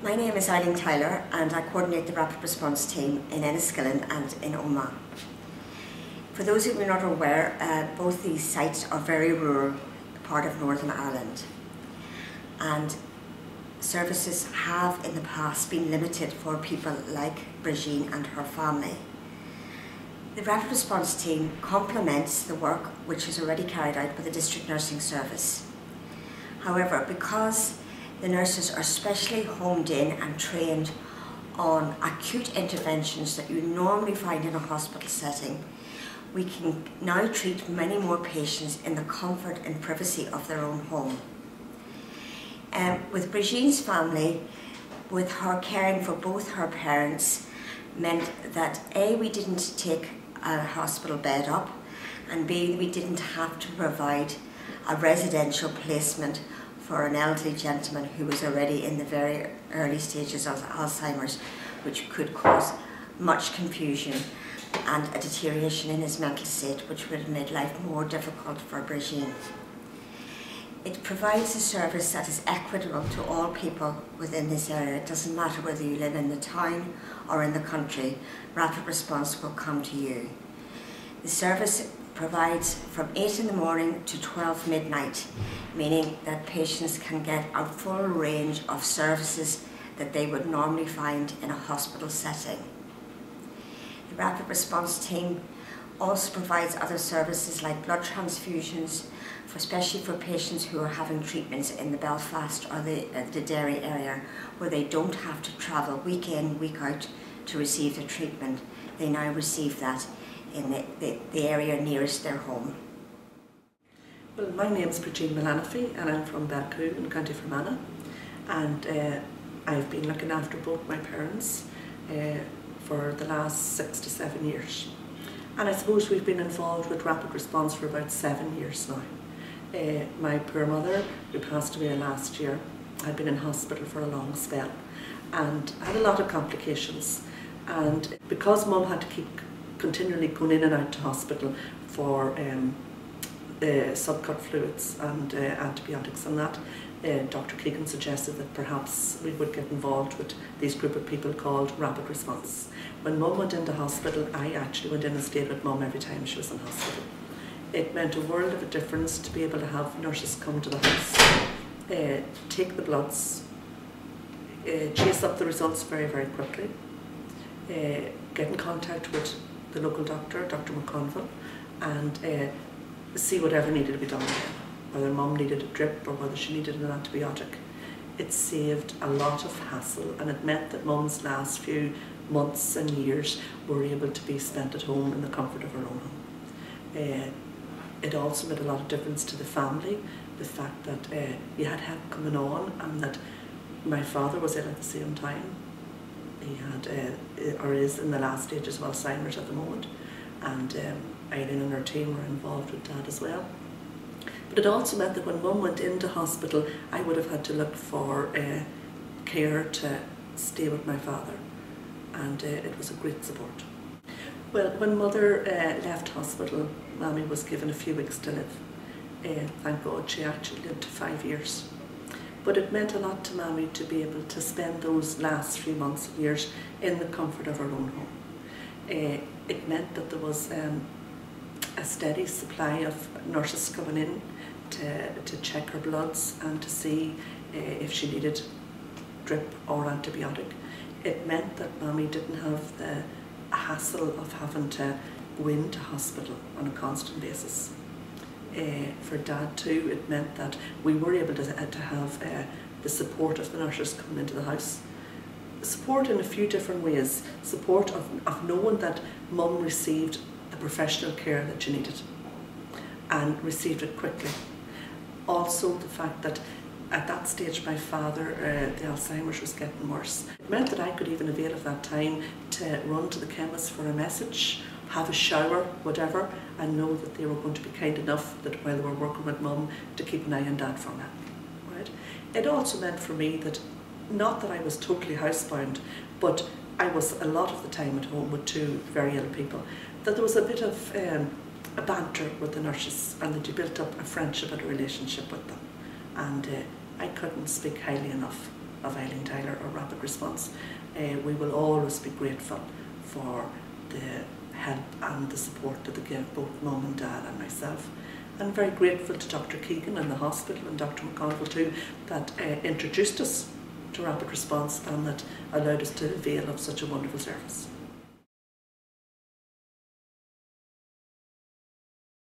My name is Eileen Tyler and I coordinate the Rapid Response Team in Enniskillen and in Omagh. For those who are not aware, both these sites are very rural, part of Northern Ireland, and services have in the past been limited for people like Bridgeen and her family. The Rapid Response Team complements the work which is already carried out by the District Nursing Service. However, because the nurses are specially homed in and trained on acute interventions that you normally find in a hospital setting, we can now treat many more patients in the comfort and privacy of their own home. With Bridgeen's family, with her caring for both her parents, meant that A, we didn't take a hospital bed up, and B, we didn't have to provide a residential placement for an elderly gentleman who was already in the very early stages of Alzheimer's, which could cause much confusion and a deterioration in his mental state, which would have made life more difficult for Bridgeen. It provides a service that is equitable to all people within this area. It doesn't matter whether you live in the town or in the country, Rapid Response will come to you. The service provides from 8 in the morning to 12 midnight, meaning that patients can get a full range of services that they would normally find in a hospital setting. The Rapid Response Team also provides other services like blood transfusions, especially for patients who are having treatments in the Belfast or the Derry area, where they don't have to travel week in, week out to receive the treatment. They now receive that in the area nearest their home. Well, my name is Bridgeen Melanophy and I'm from Bellcool in County Fermanagh, and I've been looking after both my parents for the last 6 to 7 years. And I suppose we've been involved with Rapid Response for about 7 years now. My poor mother, who passed away last year, had been in hospital for a long spell and had a lot of complications. And because Mum had to keep continually going in and out to hospital for subcut fluids and antibiotics and that, Dr. Keegan suggested that perhaps we would get involved with this group of people called Rapid Response. When Mum went into hospital, I actually went in and stayed with Mum every time she was in hospital. It meant a world of a difference to be able to have nurses come to the house, take the bloods, chase up the results very, very quickly, get in contact with the local doctor, Dr. McConville, and see whatever needed to be done, whether Mum needed a drip or whether she needed an antibiotic. It saved a lot of hassle, and it meant that Mum's last few months and years were able to be spent at home in the comfort of her own home. It also made a lot of difference to the family, the fact that you had help coming on, and that my father was ill at the same time. He had, or is in the last stages of Alzheimer's at the moment, and Eileen and her team were involved with Dad as well. But it also meant that when Mum went into hospital, I would have had to look for care to stay with my father, and it was a great support. Well, when Mother left hospital, Mammy was given a few weeks to live. Thank God she actually lived to 5 years. But it meant a lot to Mammy to be able to spend those last few months and years in the comfort of her own home. It meant that there was a steady supply of nurses coming in to check her bloods and to see if she needed drip or antibiotic. It meant that Mammy didn't have the hassle of having to go into hospital on a constant basis. For Dad too, it meant that we were able to have the support of the nurses coming into the house. Support in a few different ways. Support of knowing that Mum received the professional care that she needed and received it quickly. Also the fact that at that stage my father, the Alzheimer's was getting worse. It meant that I could even avail of that time to run to the chemist for a message, have a shower, whatever, and know that they were going to be kind enough that while they were working with Mum to keep an eye on Dad for me. Right? It also meant for me that, not that I was totally housebound, but I was a lot of the time at home with two very ill people, that there was a bit of a banter with the nurses, and that you built up a friendship and a relationship with them. And I couldn't speak highly enough of Eileen Tyler or Rapid Response. We will always be grateful for the help and the support that they give both mum and dad and myself. And very grateful to Dr. Keegan and the hospital and Dr. McConville too, that introduced us to Rapid Response and that allowed us to avail of such a wonderful service.